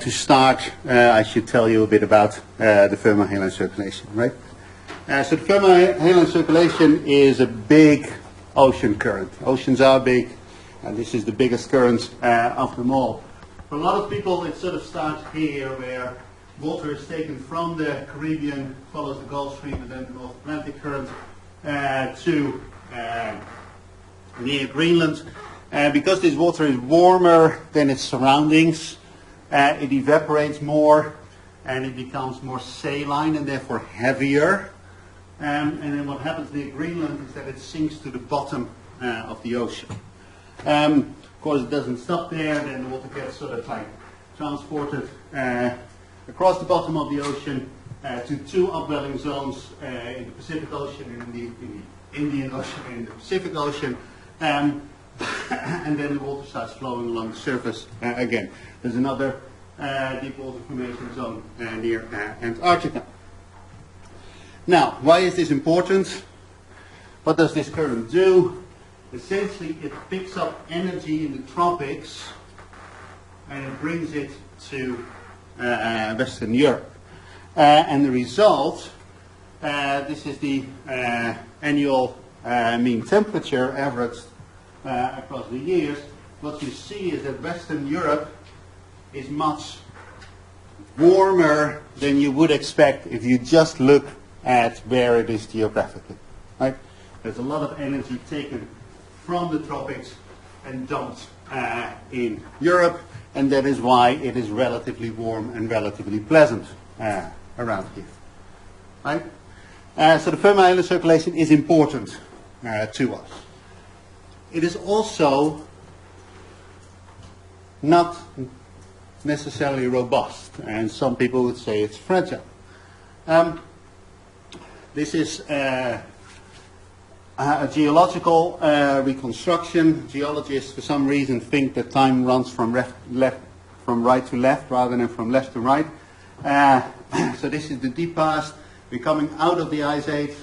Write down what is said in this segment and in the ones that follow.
to start, I should tell you a bit about the Thermohaline circulation, right? So the Thermohaline circulation is a big ocean current. Oceans are big, and this is the biggest current of them all. For a lot of people, it sort of starts here, where water is taken from the Caribbean, follows the Gulf Stream, and then the North Atlantic current to near Greenland. Because this water is warmer than its surroundings, it evaporates more and it becomes more saline and therefore heavier. And then what happens near Greenland is that it sinks to the bottom of the ocean. Of course, it doesn't stop there. Then the water gets sort of like transported across the bottom of the ocean to two upwelling zones in the Pacific Ocean, in the Indian Ocean, and in the Pacific Ocean. And then the water starts flowing along the surface again. There's another deep water formation zone near Antarctica. Now, why is this important? What does this current do? Essentially, it picks up energy in the tropics and it brings it to Western Europe. And the result, this is the annual mean temperature averaged across the years. What you see is that Western Europe is much warmer than you would expect if you just look at where it is geographically. Right? There's a lot of energy taken from the tropics and dumped in Europe, and that is why it is relatively warm and relatively pleasant around here. Right? So the Thermohaline circulation is important to us. It is also not necessarily robust, and some people would say it's fragile. This is a geological reconstruction. Geologists, for some reason, think that time runs from right to left rather than from left to right. So this is the deep past. We're coming out of the Ice Age.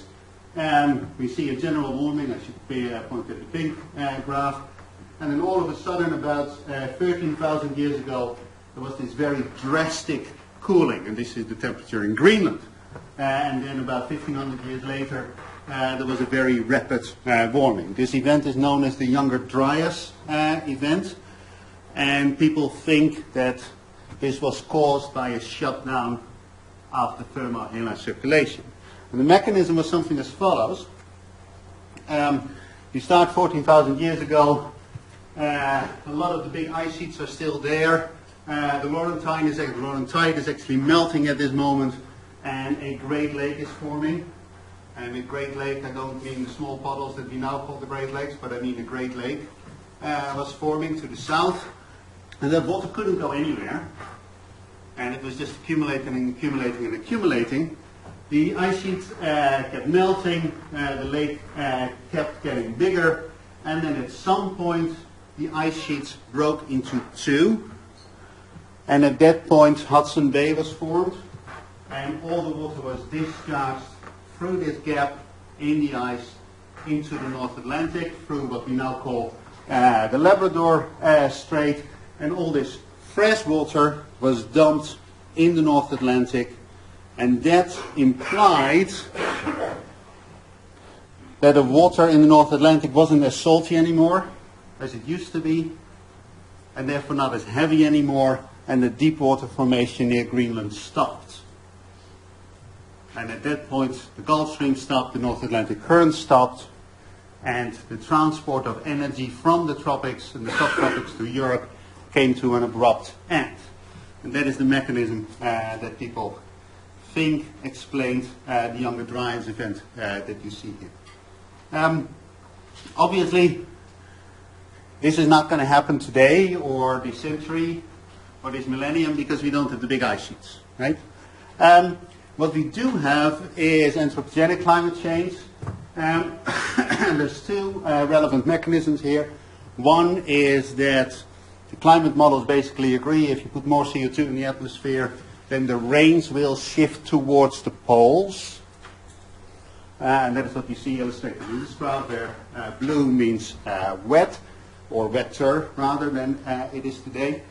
We see a general warming. I should point at the pink graph. And then all of a sudden, about 13,000 years ago, there was this very drastic cooling. And this is the temperature in Greenland. And then about 1,500 years later, there was a very rapid warming. This event is known as the Younger Dryas event. And people think that this was caused by a shutdown of the Thermohaline circulation. And the mechanism was something as follows. You start 14,000 years ago. A lot of the big ice sheets are still there. The Laurentide is actually melting at this moment, and a Great Lake is forming. And with Great Lake, I don't mean the small puddles that we now call the Great Lakes, but I mean the Great Lake was forming to the south. And that water couldn't go anywhere. And it was just accumulating and accumulating and accumulating. The ice sheets kept melting, the lake kept getting bigger, and then at some point the ice sheets broke into two. And at that point Hudson Bay was formed, and all the water was discharged through this gap in the ice into the North Atlantic, through what we now call the Labrador Strait, and all this fresh water was dumped in the North Atlantic, and that implied that the water in the North Atlantic wasn't as salty anymore as it used to be, and therefore not as heavy anymore, and the deep water formation near Greenland stopped. And at that point the Gulf Stream stopped, the North Atlantic current stopped, and the transport of energy from the tropics and the subtropics to Europe came to an abrupt end. And that is the mechanism that people think explained the Younger Dryas event that you see here. Obviously, this is not going to happen today or this century or this millennium because we don't have the big ice sheets, right? What we do have is anthropogenic climate change. And there's two relevant mechanisms here. One is that the climate models basically agree if you put more CO2 in the atmosphere, then the rains will shift towards the poles. And that is what you see illustrated in this graph where blue means wet, or wetter rather than it is today.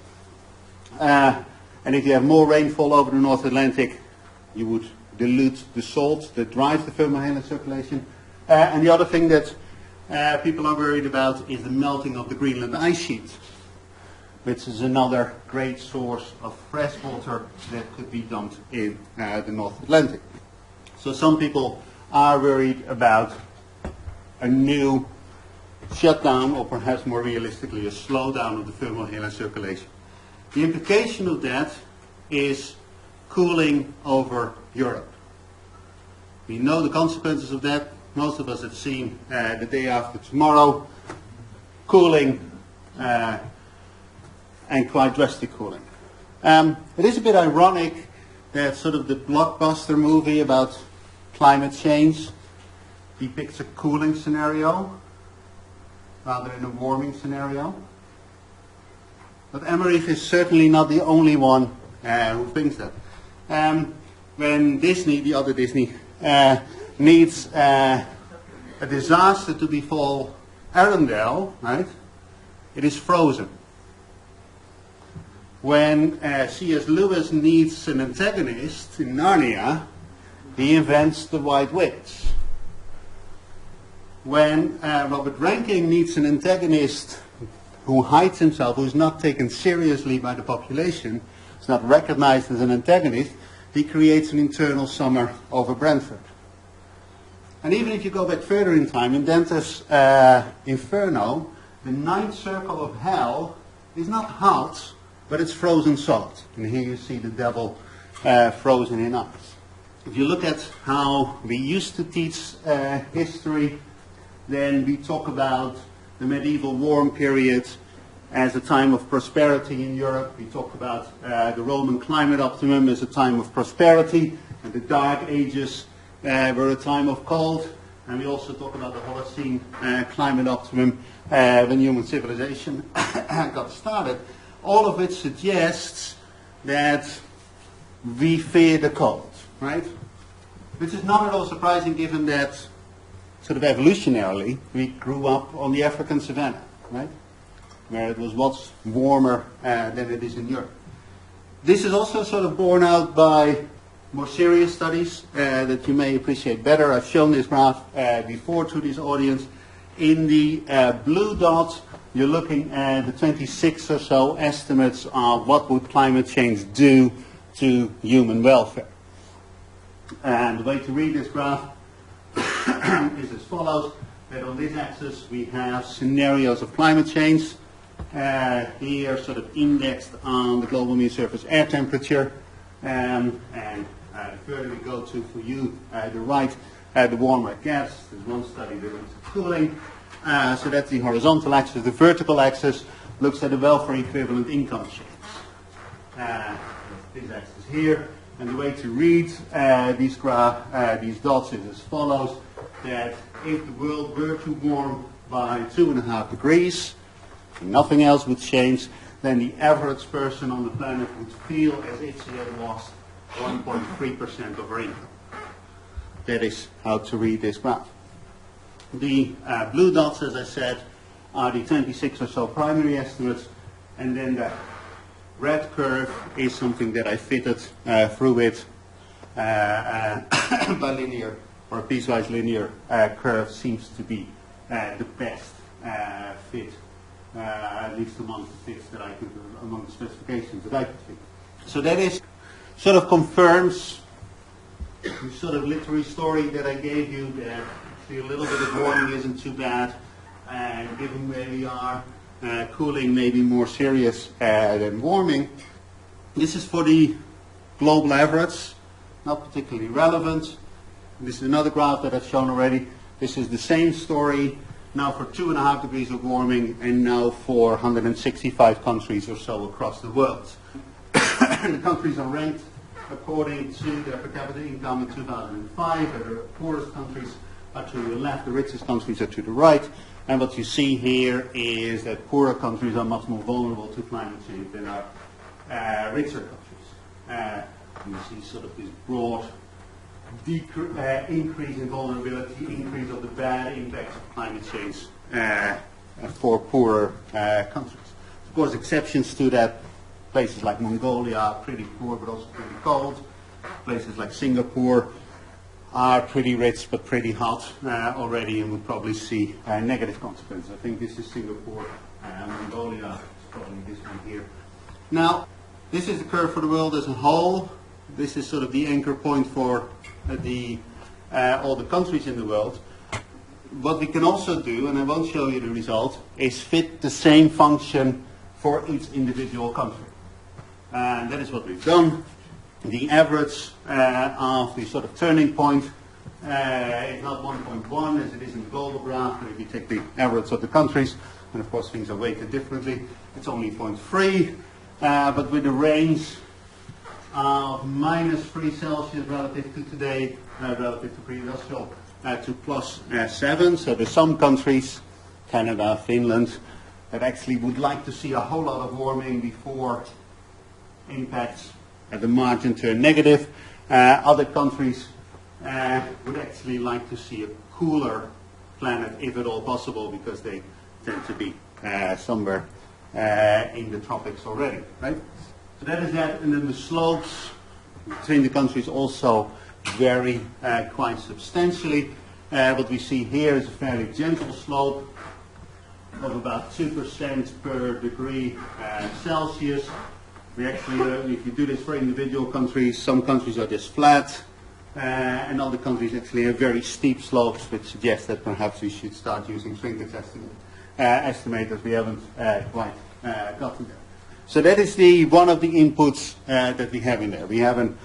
And if you have more rainfall over the North Atlantic, you would dilute the salt that drives the thermohaline circulation. And the other thing that people are worried about is the melting of the Greenland ice sheet, which is another great source of fresh water that could be dumped in the North Atlantic. So some people are worried about a new shutdown, or perhaps more realistically, a slowdown of the thermohaline circulation. The implication of that is cooling over Europe. We know the consequences of that. Most of us have seen the day after tomorrow, cooling and quite drastic cooling. It is a bit ironic that sort of the blockbuster movie about climate change depicts a cooling scenario rather than a warming scenario. But Emmerich is certainly not the only one who thinks that. When Disney, the other Disney, needs a disaster to befall Arendelle, right? It is frozen. When C.S. Lewis needs an antagonist in Narnia, he invents the White Witch. When Robert Rankin needs an antagonist who hides himself, who is not taken seriously by the population, is not recognized as an antagonist, he creates an internal summer over Brentford. And even if you go back further in time, in Dante's Inferno, the ninth circle of hell is not hot, but it's frozen salt. And here you see the devil frozen in ice. If you look at how we used to teach history, then we talk about the medieval warm period as a time of prosperity in Europe. We talk about the Roman climate optimum as a time of prosperity, and the Dark Ages were a time of cold. And we also talk about the Holocene climate optimum when human civilization got started. All of which suggests that we fear the cold, right? Which is not at all surprising given that, sort of evolutionarily, we grew up on the African savanna, right? Where it was much warmer than it is in Europe. This is also sort of borne out by more serious studies that you may appreciate better. I've shown this graph before to this audience. In the blue dots, you're looking at the 26 or so estimates of what would climate change do to human welfare. And the way to read this graph is as follows, that on this axis we have scenarios of climate change. Here sort of indexed on the global mean surface air temperature. And the further we go to, for you, the right, the warmer it gets. There's one study that looks at cooling. So that's the horizontal axis. The vertical axis looks at the welfare equivalent income change. This axis here. And the way to read these dots is as follows, that if the world were to warm by 2.5 degrees, and nothing else would change, then the average person on the planet would feel as if she had lost 1.3% of her income. That is how to read this graph. The blue dots, as I said, are the 26 or so primary estimates, and then the red curve is something that I fitted through it by linear, or a piecewise linear curve seems to be the best fit, at least among the fits that I could, among the specifications that I could fit. So that is sort of confirms the sort of literary story that I gave you, that a little bit of warming isn't too bad, and given where we are, cooling may be more serious than warming. This is for the global average, not particularly relevant. This is another graph that I've shown already. This is the same story now for 2.5 degrees of warming, and now for 165 countries or so across the world. The countries are ranked according to their per capita income in 2005. The poorest countries are to the left, the richest countries are to the right. And what you see here is that poorer countries are much more vulnerable to climate change than are richer countries. You see sort of this broad increase in vulnerability, increase of the bad impacts of climate change for poorer countries. Of course, exceptions to that Places like Mongolia are pretty poor but also pretty cold. Places like Singapore are pretty rich but pretty hot already, and would probably see negative consequences. I think this is Singapore, Mongolia is probably this one here. Now, this is the curve for the world as a whole. This is sort of the anchor point for all the countries in the world. What we can also do, and I won't show you the result, is fit the same function for each individual country. And that is what we've done. The average of the sort of turning point is not 1.1 as it is in the global graph, but if you take the average of the countries, and of course things are weighted differently, it's only 0.3, but with a range of -3 Celsius relative to today, relative to pre-industrial, to +7. So there's some countries, Canada, Finland, that actually would like to see a whole lot of warming before impacts at the margin turn negative. Other countries would actually like to see a cooler planet, if at all possible, because they tend to be somewhere in the tropics already, right? So that is that, and then the slopes between the countries also vary quite substantially. What we see here is a fairly gentle slope of about 2% per degree Celsius. We actually, if you do this for individual countries, some countries are just flat, and other countries actually have very steep slopes, which suggests that perhaps we should start using shrinkage estimators. We haven't quite gotten there. So that is one of the inputs that we have in there. We have an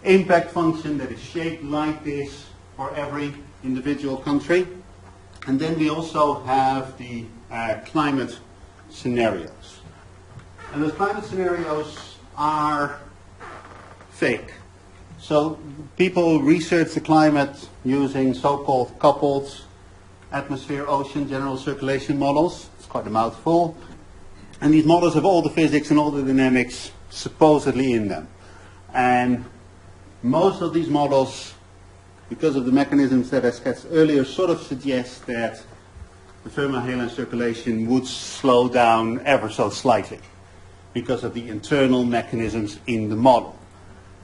impact function that is shaped like this for every individual country, and then we also have the climate scenarios. And those climate scenarios are fake. So people research the climate using so-called coupled atmosphere-ocean general circulation models. It's quite a mouthful. And these models have all the physics and all the dynamics supposedly in them. And most of these models, because of the mechanisms that I sketched earlier, sort of suggest that the Thermohaline circulation would slow down ever so slightly because of the internal mechanisms in the model.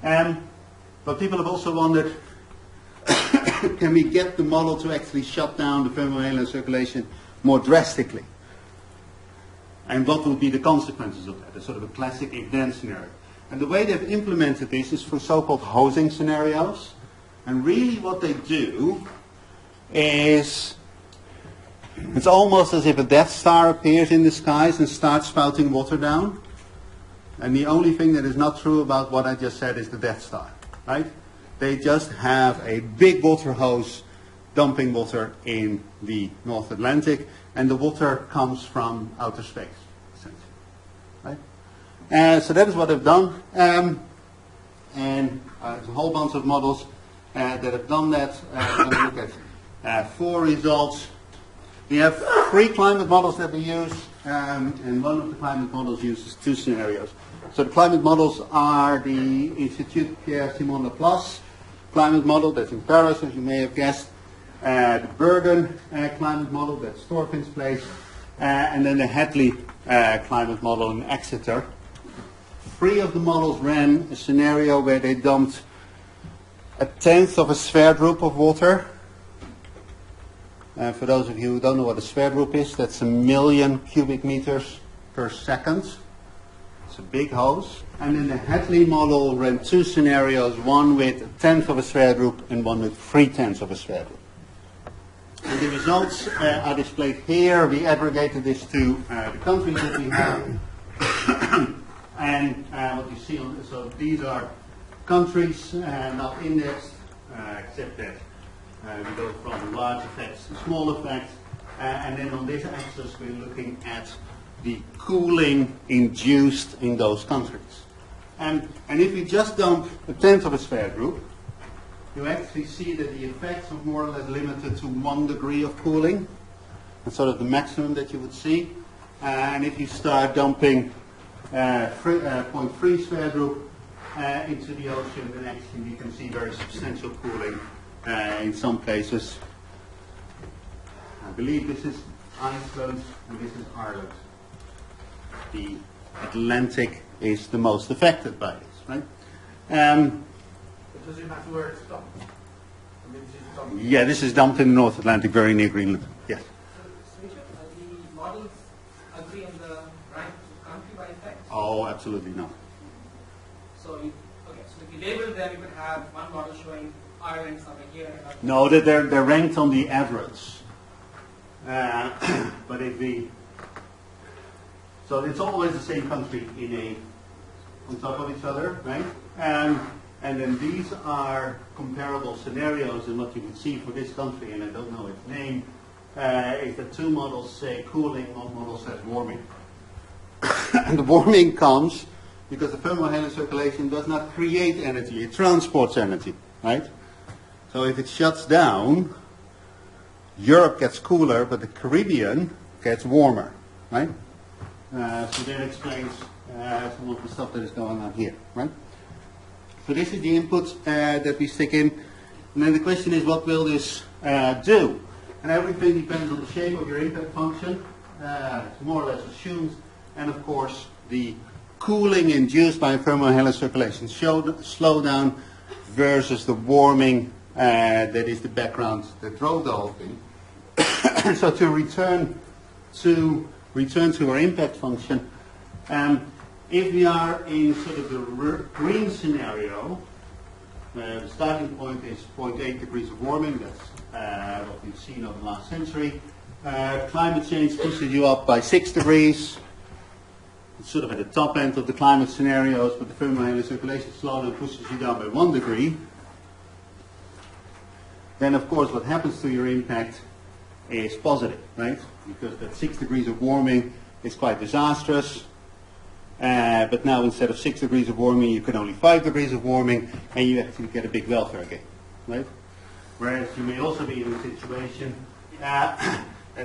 But people have also wondered, can we get the model to actually shut down the Thermohaline circulation more drastically? And what would be the consequences of that? It's sort of a classic if-then scenario. And the way they've implemented this is for so-called hosing scenarios. And really what they do is, it's almost as if a Death Star appears in the skies and starts spouting water down. And the only thing that is not true about what I just said is the Death Star, right? They just have a big water hose dumping water in the North Atlantic, and the water comes from outer space, essentially, right? So that is what they've done, and there's a whole bunch of models that have done that. We're going to look at 4 results. We have 3 climate models that we use, and one of the climate models uses 2 scenarios. So the climate models are the Institut Pierre-Simon Laplace climate model, that's in Paris, as you may have guessed, the Bergen climate model, that's Thorfin's place, and then the Hadley climate model in Exeter. 3 of the models ran a scenario where they dumped 1/10 of a sphere droop of water. For those of you who don't know what a sphere droop is, that's 1,000,000 cubic meters per second. It's a big hose. And then the Hadley model ran 2 scenarios, one with 1/10 of a sphere droop and one with 3/10 of a sphere droop. And the results are displayed here. We aggregated this to the countries that we have. And what you see on this, so these are countries not indexed, except that we go from large effects to small effects. And then on this axis we're looking at the cooling induced in those countries. And if you just dump 1/10 of a sphere droop, you actually see that the effects are more or less limited to 1 degree of cooling. That's sort of the maximum that you would see. And if you start dumping 0.3 sphere droop into the ocean, then actually you can see very substantial cooling in some places. I believe this is Iceland and this is Ireland. The Atlantic is the most affected by this, right? Does it matter where it's dumped? I mean, this is dumped. Yeah, this is dumped in the North Atlantic, very near Greenland. Yes. So, the models agree on the rank country by effect? Oh, absolutely not. So, okay, so if you label them, you could have one model showing Ireland somewhere here. No, they're ranked on the average. But if we, so it's always the same country on top of each other, right? And then these are comparable scenarios, and what you would see for this country, and I don't know its name, is that two models say cooling, one model says warming. And the warming comes because the thermohaline circulation does not create energy, it transports energy, right? So if it shuts down, Europe gets cooler, but the Caribbean gets warmer, right? So that explains some of the stuff that is going on here, right? So this is the input that we stick in, and then the question is, what will this do? And everything depends on the shape of your impact function. It's more or less assumed, and of course the cooling induced by thermohaline circulation slowdown versus the warming that is the background that drove the whole thing. So to return to our impact function, if we are in sort of the green scenario, the starting point is 0.8 degrees of warming. That's what we've seen over the last century. Climate change pushes you up by 6 degrees. It's sort of at the top end of the climate scenarios, but the thermohaline circulation slowdown pushes you down by 1 degree. Then, of course, what happens to your impact is positive, right? Because that 6 degrees of warming is quite disastrous. But now instead of 6 degrees of warming, you can only 5 degrees of warming, and you actually get a big welfare gain, right? Whereas you may also be in a situation that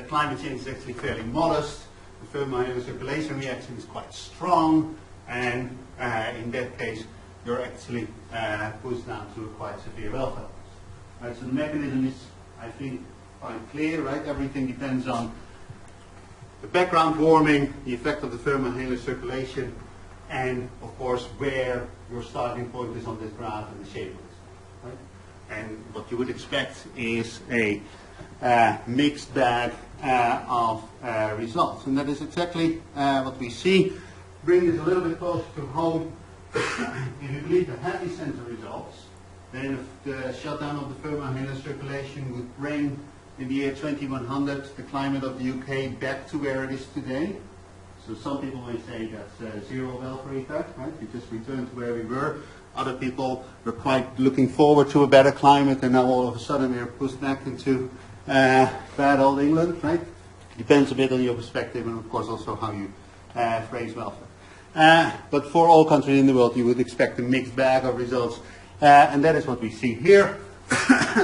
climate change is actually fairly modest, the thermohaline circulation reaction is quite strong, and in that case, you're actually pushed down to a quite severe welfare. Right, so the mechanism is, I think, quite clear, right? Everything depends on the background warming, the effect of the thermohaline circulation, and of course where your starting point is on this graph and the shape of it. Right? And what you would expect is a mixed bag of results, and that is exactly what we see. Bring this a little bit closer to home. If you believe the happy center results, then if the shutdown of the thermohaline circulation would bring in the year 2100 the climate of the UK back to where it is today. So some people may say that's zero welfare effect, right? We just returned to where we were. Other people were quite looking forward to a better climate, and now all of a sudden we're pushed back into bad old England, right? Depends a bit on your perspective, and of course also how you phrase welfare. But for all countries in the world, you would expect a mixed bag of results. And that is what we see here.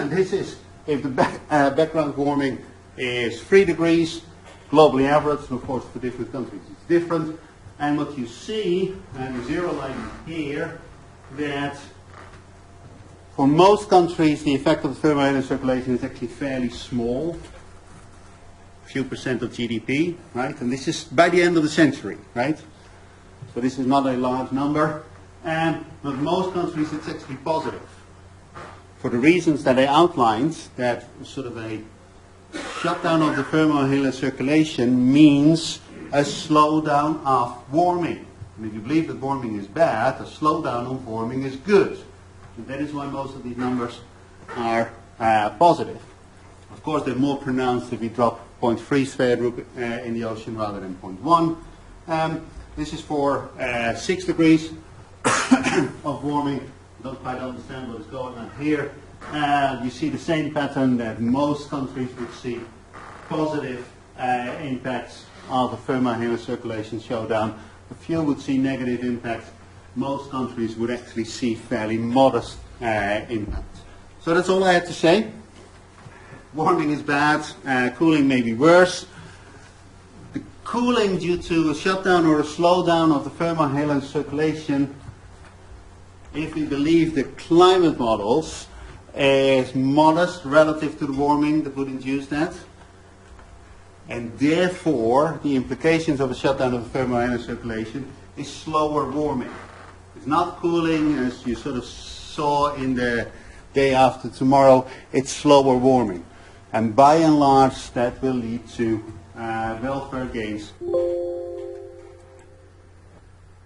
This is if the background warming is 3 degrees, globally average, and of course for different countries it's different. And what you see, and the zero line here, that for most countries the effect of the thermohaline circulation is actually fairly small, a few percent of GDP, right? And this is by the end of the century, right? So this is not a large number. But most countries it's actually positive. For the reasons that I outlined, that sort of a shutdown of the thermohaline circulation means a slowdown of warming. And if you believe that warming is bad, a slowdown of warming is good. And that is why most of these numbers are positive. Of course, they're more pronounced if we drop 0.3 sphere in the ocean rather than 0.1. This is for 6 degrees of warming. Don't quite understand what is going on here. You see the same pattern that most countries would see positive impacts of the thermohaline circulation showdown. A few would see negative impacts. Most countries would actually see fairly modest impacts. So that's all I had to say. Warming is bad, cooling may be worse. The cooling due to a shutdown or a slowdown of the thermohaline circulation, if we believe the climate models, is modest relative to the warming that would induce that. And therefore, the implications of a shutdown of the thermohaline circulation is slower warming. It's not cooling as you sort of saw in the day after tomorrow, it's slower warming. And by and large that will lead to welfare gains.